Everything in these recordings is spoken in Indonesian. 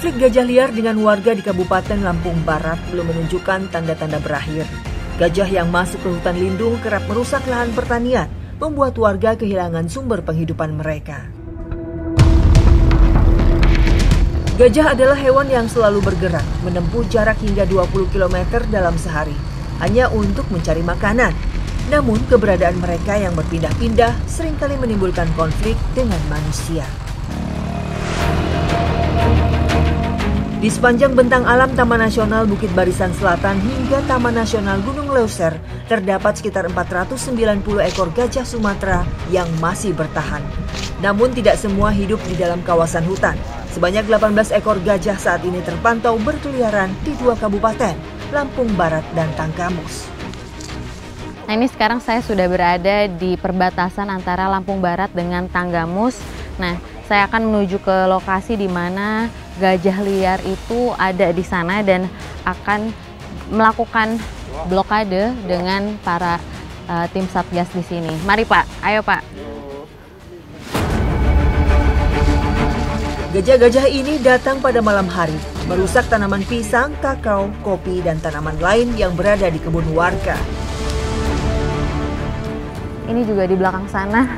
Konflik gajah liar dengan warga di Kabupaten Lampung Barat belum menunjukkan tanda-tanda berakhir. Gajah yang masuk ke hutan lindung kerap merusak lahan pertanian, membuat warga kehilangan sumber penghidupan mereka. Gajah adalah hewan yang selalu bergerak, menempuh jarak hingga 20 km dalam sehari, hanya untuk mencari makanan. Namun, keberadaan mereka yang berpindah-pindah seringkali menimbulkan konflik dengan manusia. Di sepanjang bentang alam Taman Nasional Bukit Barisan Selatan hingga Taman Nasional Gunung Leuser, terdapat sekitar 490 ekor gajah Sumatera yang masih bertahan. Namun tidak semua hidup di dalam kawasan hutan. Sebanyak 18 ekor gajah saat ini terpantau berkeliaran di 2 kabupaten, Lampung Barat dan Tanggamus. Nah, ini sekarang saya sudah berada di perbatasan antara Lampung Barat dengan Tanggamus. Nah, saya akan menuju ke lokasi di mana gajah liar itu ada di sana dan akan melakukan blokade dengan para tim Satgas di sini. Mari Pak, ayo Pak. Gajah-gajah ini datang pada malam hari, merusak tanaman pisang, kakao, kopi, dan tanaman lain yang berada di kebun warga. Ini juga di belakang sana.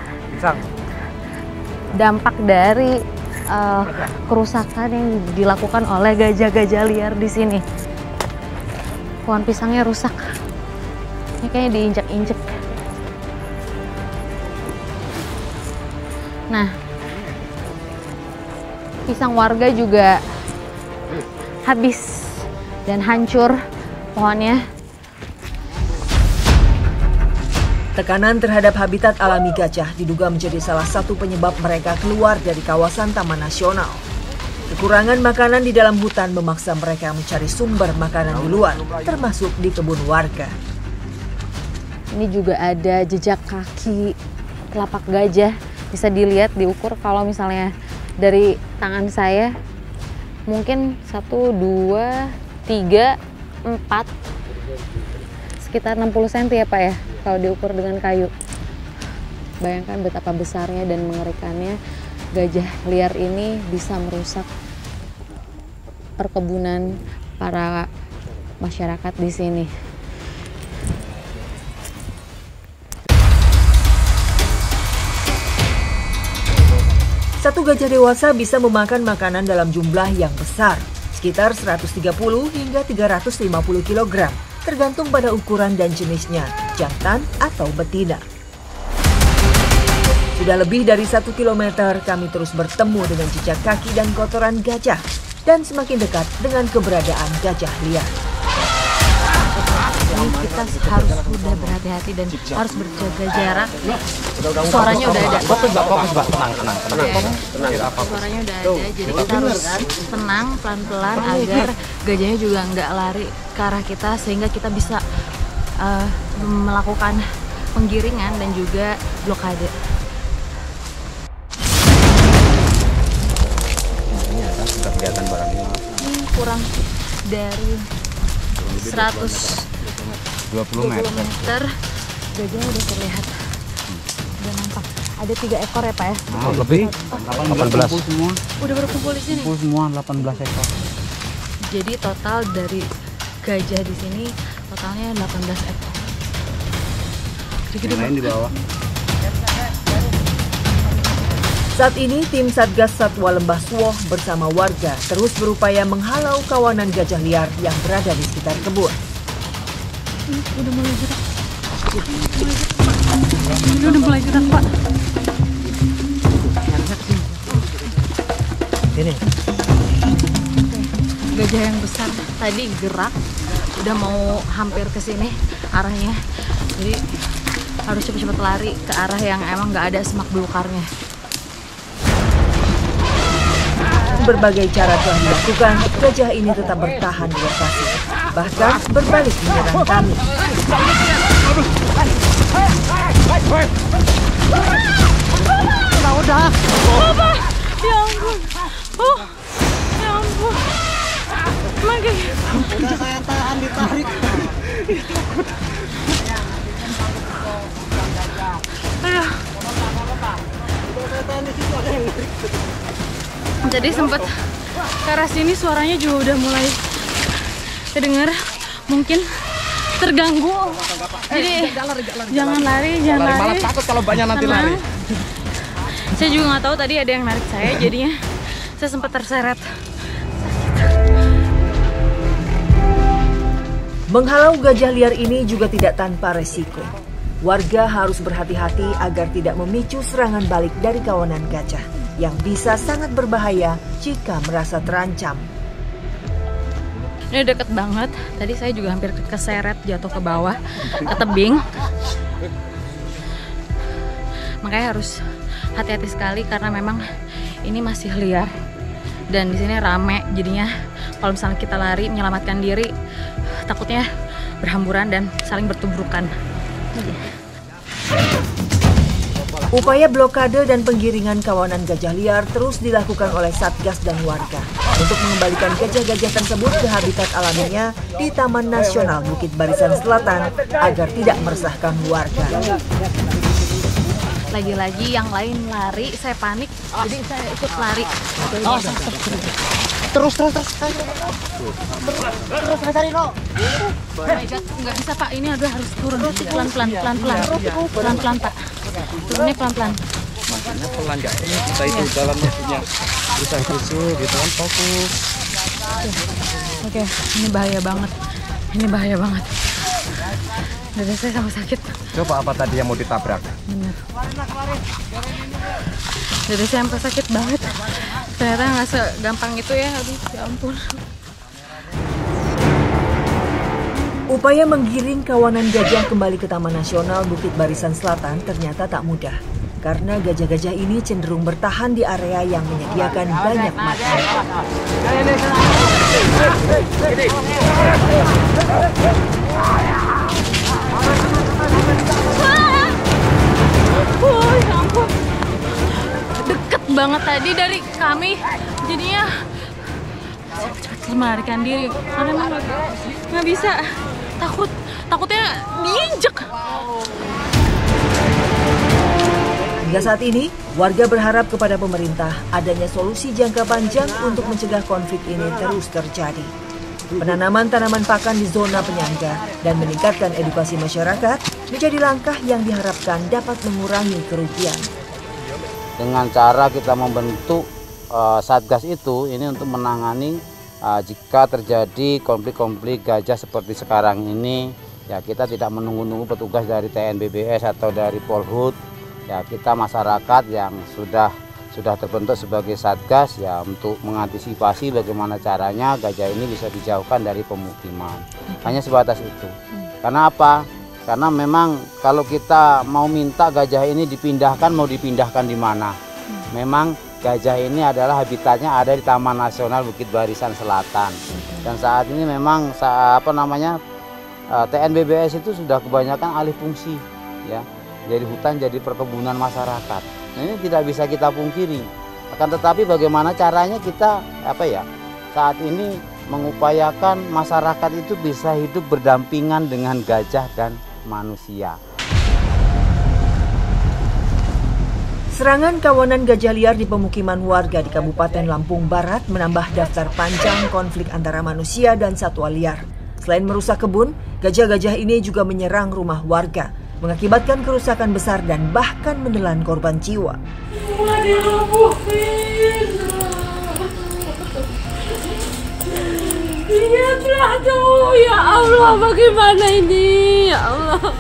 Dampak dari kerusakan yang dilakukan oleh gajah-gajah liar di sini. Pohon pisangnya rusak. Ini kayaknya diinjak-injak. Nah, pisang warga juga habis dan hancur pohonnya. Tekanan terhadap habitat alami gajah diduga menjadi salah satu penyebab mereka keluar dari kawasan Taman Nasional. Kekurangan makanan di dalam hutan memaksa mereka mencari sumber makanan di luar, termasuk di kebun warga. Ini juga ada jejak kaki telapak gajah. Bisa dilihat, diukur kalau misalnya dari tangan saya, mungkin 1, 2, 3, 4, sekitar 60 cm ya Pak ya, kalau diukur dengan kayu. Bayangkan betapa besarnya dan mengerikannya gajah liar ini bisa merusak perkebunan para masyarakat di sini. Satu gajah dewasa bisa memakan makanan dalam jumlah yang besar, sekitar 130 hingga 350 kg. Tergantung pada ukuran dan jenisnya, jantan atau betina. Sudah lebih dari 1 kilometer kami terus bertemu dengan jejak kaki dan kotoran gajah dan semakin dekat dengan keberadaan gajah liar. Ini kita harus sudah berhati-hati dan harus berjaga jarak. Suaranya udah ada. Fokus Mbak, tenang. Suaranya udah ada, jadi kita harus tenang, pelan-pelan agar gajahnya juga nggak lari ke arah kita sehingga kita bisa melakukan penggiringan dan juga blokade. Sudah kelihatan barangnya. Ini kurang dari 120 meter, gajahnya udah terlihat, udah nampak. Ada 3 ekor ya Pak ya? Lebih? 18 semua. Udah berkumpul di sini? Kumpul semua 18 ekor. Jadi total dari gajah di sini totalnya 18 ekor. Yang lain di bawah. Saat ini tim Satgas Satwa Lembah Suwoh bersama warga terus berupaya menghalau kawanan gajah liar yang berada di sekitar kebun. Udah mulai gerak. Ini udah mulai gerak Pak. Ini. Gajah yang besar tadi gerak, udah mau hampir ke sini arahnya. Jadi harus cepat-cepat lari ke arah yang emang nggak ada semak belukarnya. Berbagai cara telah dilakukan, gajah ini tetap bertahan di lokasi, bahkan berbalik menyerang kami. Udah. Apa? Ya ampun. Oh, ya ampun. Lagi. Udah saya tahan, ditarik. Aduh. Jadi sempat ke arah sini suaranya juga udah mulai kedengar, mungkin terganggu. Jadi jangan lari. Malah takut kalau banyak nanti lari. Saya juga nggak tahu tadi ada yang narik saya, jadinya saya sempat terseret. Menghalau gajah liar ini juga tidak tanpa resiko. Warga harus berhati-hati agar tidak memicu serangan balik dari kawanan gajah yang bisa sangat berbahaya jika merasa terancam. Ini deket banget, tadi saya juga hampir keseret jatuh ke bawah, ke tebing. Makanya harus hati-hati sekali karena memang ini masih liar dan di sini rame, jadinya kalau misalnya kita lari menyelamatkan diri takutnya berhamburan dan saling bertubrukan. Upaya blokade dan penggiringan kawanan gajah liar terus dilakukan oleh Satgas dan warga untuk mengembalikan gajah-gajah tersebut ke habitat alaminya di Taman Nasional Bukit Barisan Selatan agar tidak meresahkan warga. Lagi-lagi yang lain lari, saya panik, jadi saya ikut lari. Terus. Oh my God, nggak bisa Pak, ini harus turun pelan-pelan Pak. Turunnya pelan-pelan. Makanya pelan nggak kita itu jalannya punya berusaha gitu kan, fokus. Oke, ini bahaya banget. Dada saya sama sakit. Coba apa tadi yang mau ditabrak? Bener. Dada saya sampai sakit banget. Ternyata nggak segampang itu ya. Aduh, ya ampun. Upaya menggiring kawanan gajah kembali ke Taman Nasional Bukit Barisan Selatan ternyata tak mudah. Karena gajah-gajah ini cenderung bertahan di area yang menyediakan banyak makan. Ya ampun. Deket banget tadi dari kami. Jadinya cepat melarikan diri. Karena emang nggak bisa. Takutnya diinjek. Hingga saat ini, warga berharap kepada pemerintah adanya solusi jangka panjang untuk mencegah konflik ini terus terjadi. Penanaman tanaman pakan di zona penyangga dan meningkatkan edukasi masyarakat menjadi langkah yang diharapkan dapat mengurangi kerugian. Dengan cara kita membentuk Satgas itu ini untuk menangani jika terjadi konflik-konflik gajah seperti sekarang ini, ya kita tidak menunggu-nunggu petugas dari TNBBS atau dari Polhut. Ya kita masyarakat yang sudah terbentuk sebagai Satgas ya untuk mengantisipasi bagaimana caranya gajah ini bisa dijauhkan dari pemukiman. Hanya sebatas itu. Karena apa? Karena memang kalau kita mau minta gajah ini dipindahkan, mau dipindahkan di mana? Memang gajah ini adalah habitatnya ada di Taman Nasional Bukit Barisan Selatan. Dan saat ini memang TNBBS itu sudah kebanyakan alih fungsi ya. Dari hutan jadi perkebunan masyarakat. Nah, ini tidak bisa kita pungkiri. Akan tetapi bagaimana caranya kita saat ini mengupayakan masyarakat itu bisa hidup berdampingan dengan gajah dan manusia. Serangan kawanan gajah liar di pemukiman warga di Kabupaten Lampung Barat menambah daftar panjang konflik antara manusia dan satwa liar. Selain merusak kebun, gajah-gajah ini juga menyerang rumah warga, mengakibatkan kerusakan besar dan bahkan menelan korban jiwa. Ya Allah, bagaimana ini? Ya Allah.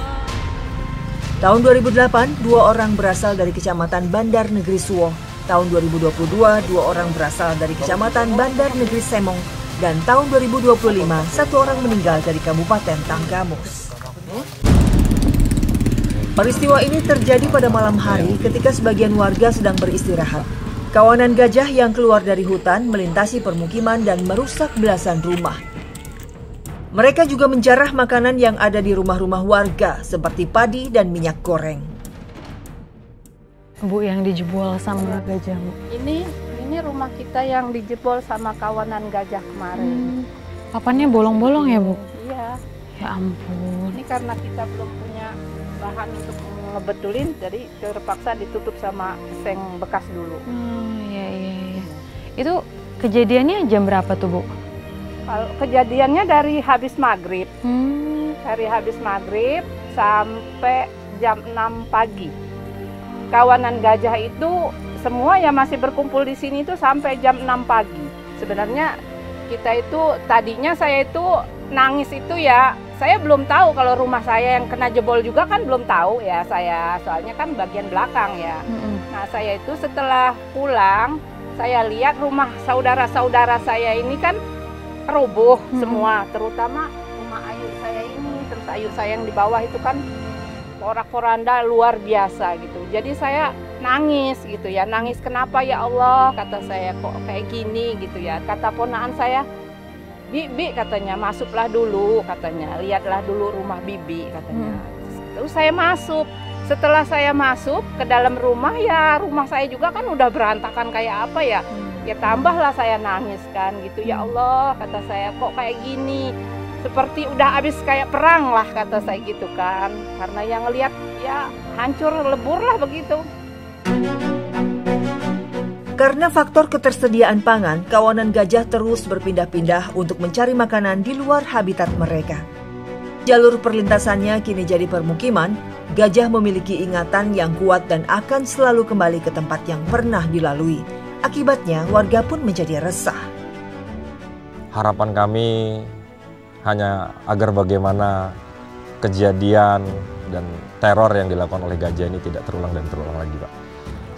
Tahun 2008, 2 orang berasal dari Kecamatan Bandar Negeri Suwoh. Tahun 2022, 2 orang berasal dari Kecamatan Bandar Negeri Semong. Dan tahun 2025, 1 orang meninggal dari Kabupaten Tanggamus. Peristiwa ini terjadi pada malam hari ketika sebagian warga sedang beristirahat. Kawanan gajah yang keluar dari hutan melintasi permukiman dan merusak belasan rumah. Mereka juga menjarah makanan yang ada di rumah-rumah warga seperti padi dan minyak goreng. Bu, yang dijebol sama gajah, Bu. Ini rumah kita yang dijebol sama kawanan gajah kemarin. Papannya bolong-bolong ya, Bu? Iya. Ya ampun. Ini karena kita belum punya bahan untuk ngebetulin, jadi terpaksa ditutup sama seng bekas dulu. Iya. Itu Kejadiannya jam berapa tuh, Bu? Kalau kejadiannya dari habis maghrib. Dari habis maghrib sampai jam 6 pagi. Kawanan gajah itu semua yang masih berkumpul di sini itu sampai jam 6 pagi. Sebenarnya kita itu tadinya saya itu nangis itu ya, saya belum tahu kalau rumah saya yang kena jebol juga kan belum tahu ya saya, soalnya kan bagian belakang ya. Nah saya itu setelah pulang, saya lihat rumah saudara-saudara saya ini kan roboh semua, terutama rumah Ayu saya ini, terus Ayu saya yang di bawah itu kan porak-poranda luar biasa gitu. Jadi saya nangis gitu ya, nangis kenapa ya Allah, kata saya kok kayak gini gitu ya. Kata ponakan saya, Bibi katanya masuklah dulu katanya, lihatlah dulu rumah Bibi katanya. Terus saya masuk. Setelah saya masuk ke dalam rumah ya rumah saya juga kan udah berantakan kayak apa ya. Ya tambahlah saya nangis kan gitu, ya Allah kata saya kok kayak gini. Seperti udah habis kayak perang lah kata saya gitu kan. Karena yang ngelihat ya hancur lebur lah begitu. Karena faktor ketersediaan pangan, kawanan gajah terus berpindah-pindah untuk mencari makanan di luar habitat mereka. Jalur perlintasannya kini jadi permukiman, gajah memiliki ingatan yang kuat dan akan selalu kembali ke tempat yang pernah dilalui. Akibatnya, warga pun menjadi resah. Harapan kami hanya agar bagaimana kejadian dan teror yang dilakukan oleh gajah ini tidak terulang dan terulang lagi, Pak.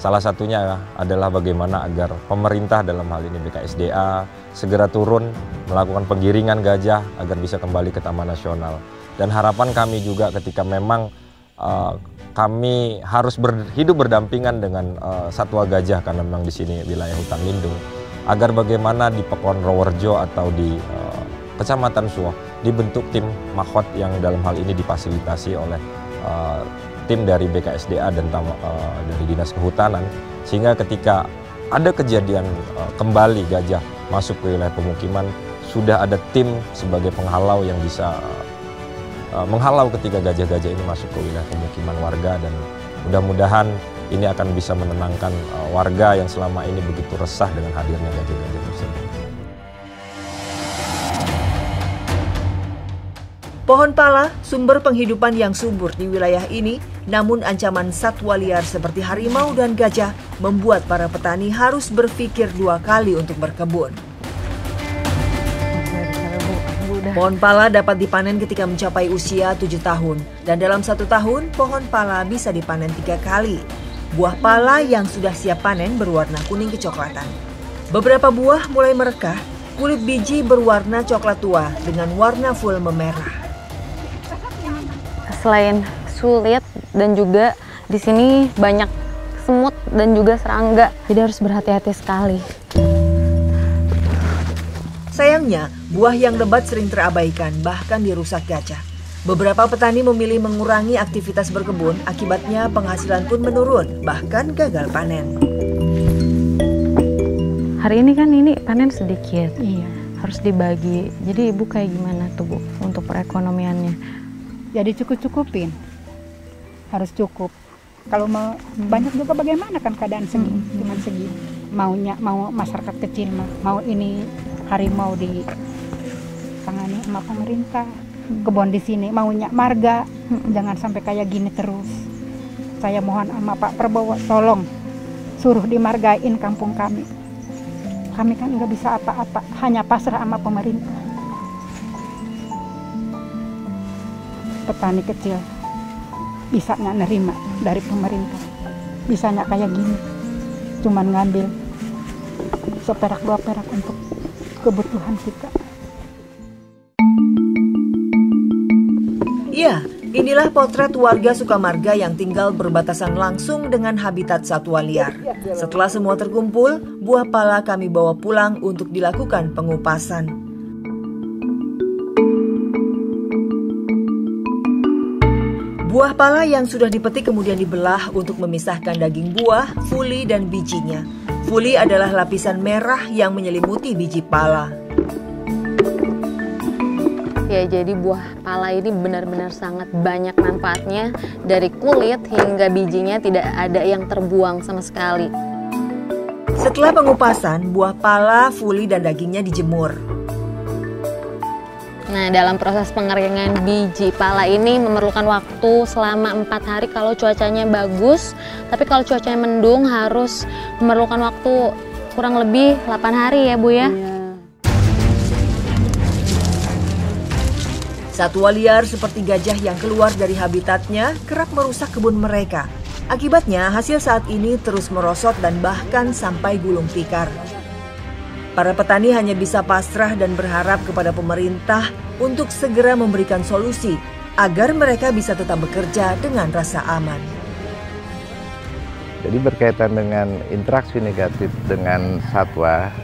Salah satunya adalah bagaimana agar pemerintah dalam hal ini BKSDA segera turun melakukan penggiringan gajah agar bisa kembali ke Taman Nasional. Dan harapan kami juga ketika memang kami harus hidup berdampingan dengan satwa gajah karena memang di sini wilayah hutan lindung, agar bagaimana di Pekon Rowerjo atau di Kecamatan Suwoh dibentuk tim mahkot yang dalam hal ini difasilitasi oleh tim dari BKSDA dan dari Dinas Kehutanan, sehingga ketika ada kejadian kembali gajah masuk ke wilayah pemukiman, sudah ada tim sebagai penghalau yang bisa menghalau ketika gajah-gajah ini masuk ke wilayah pemukiman warga, dan mudah-mudahan ini akan bisa menenangkan warga yang selama ini begitu resah dengan hadirnya gajah-gajah tersebut. Pohon pala, sumber penghidupan yang subur di wilayah ini, namun ancaman satwa liar seperti harimau dan gajah membuat para petani harus berpikir 2 kali untuk berkebun. Pohon pala dapat dipanen ketika mencapai usia 7 tahun, dan dalam 1 tahun pohon pala bisa dipanen 3 kali. Buah pala yang sudah siap panen berwarna kuning kecoklatan. Beberapa buah mulai merekah, kulit biji berwarna coklat tua dengan warna full memerah. Selain sulit dan juga di sini banyak semut dan juga serangga, jadi harus berhati-hati sekali. Sayangnya, buah yang lebat sering terabaikan, bahkan dirusak gajah. Beberapa petani memilih mengurangi aktivitas berkebun, akibatnya penghasilan pun menurun, bahkan gagal panen. Hari ini kan panen sedikit, harus dibagi. Jadi Ibu kayak gimana tuh, Bu, untuk perekonomiannya? Jadi cukup-cukupin, harus cukup. Kalau mau banyak juga bagaimana kan keadaan segini, cuma segini. Mau masyarakat kecil mau ini harimau ditangani sama pemerintah, kebun di sini maunya marga, jangan sampai kayak gini terus. Saya mohon sama Pak Prabowo, tolong suruh dimargain kampung kami. Kami kan nggak bisa apa-apa, hanya pasrah sama pemerintah. Petani kecil bisanya nerima dari pemerintah, bisanya kayak gini, cuman ngambil seperak 2 perak untuk kebutuhan kita. Ya, inilah potret warga Sukamarga yang tinggal berbatasan langsung dengan habitat satwa liar. Setelah semua terkumpul, buah pala kami bawa pulang untuk dilakukan pengupasan. Buah pala yang sudah dipetik kemudian dibelah untuk memisahkan daging buah, fuli, dan bijinya. Fuli adalah lapisan merah yang menyelimuti biji pala. Ya, jadi buah pala ini benar-benar sangat banyak manfaatnya. Dari kulit hingga bijinya tidak ada yang terbuang sama sekali. Setelah pengupasan, buah pala, fuli, dan dagingnya dijemur. Nah, dalam proses pengeringan biji pala ini memerlukan waktu selama 4 hari kalau cuacanya bagus. Tapi kalau cuacanya mendung harus memerlukan waktu kurang lebih 8 hari ya Bu ya? Satwa liar seperti gajah yang keluar dari habitatnya kerap merusak kebun mereka. Akibatnya hasil saat ini terus merosot dan bahkan sampai gulung tikar. Para petani hanya bisa pasrah dan berharap kepada pemerintah untuk segera memberikan solusi agar mereka bisa tetap bekerja dengan rasa aman. Jadi berkaitan dengan interaksi negatif dengan satwa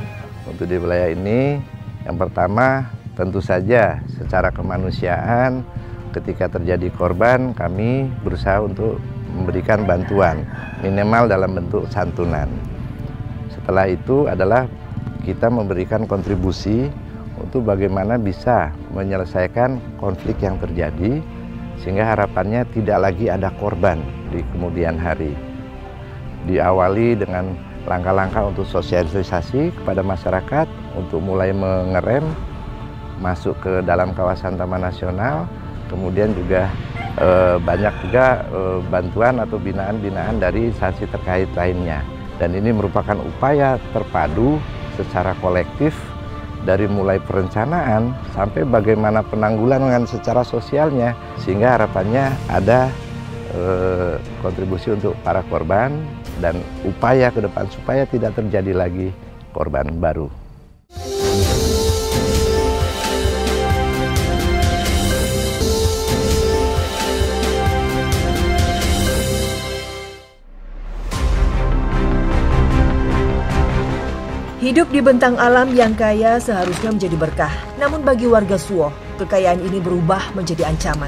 untuk di wilayah ini, yang pertama tentu saja secara kemanusiaan ketika terjadi korban kami berusaha untuk memberikan bantuan minimal dalam bentuk santunan. Setelah itu adalah kita memberikan kontribusi untuk bagaimana bisa menyelesaikan konflik yang terjadi sehingga harapannya tidak lagi ada korban di kemudian hari. Diawali dengan langkah-langkah untuk sosialisasi kepada masyarakat untuk mulai mengerem masuk ke dalam kawasan Taman Nasional, kemudian juga banyak juga bantuan atau binaan-binaan dari instansi terkait lainnya. Dan ini merupakan upaya terpadu secara kolektif dari mulai perencanaan sampai bagaimana penanggulangan secara sosialnya sehingga harapannya ada kontribusi untuk para korban dan upaya ke depan supaya tidak terjadi lagi korban baru. Hidup di bentang alam yang kaya seharusnya menjadi berkah. Namun bagi warga Suwoh, kekayaan ini berubah menjadi ancaman.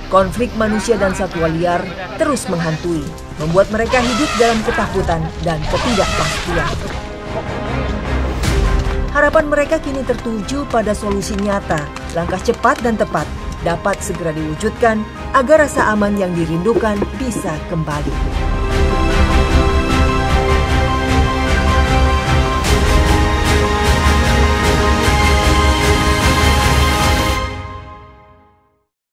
Konflik manusia dan satwa liar terus menghantui, membuat mereka hidup dalam ketakutan dan ketidakpastian. Harapan mereka kini tertuju pada solusi nyata, langkah cepat dan tepat dapat segera diwujudkan agar rasa aman yang dirindukan bisa kembali.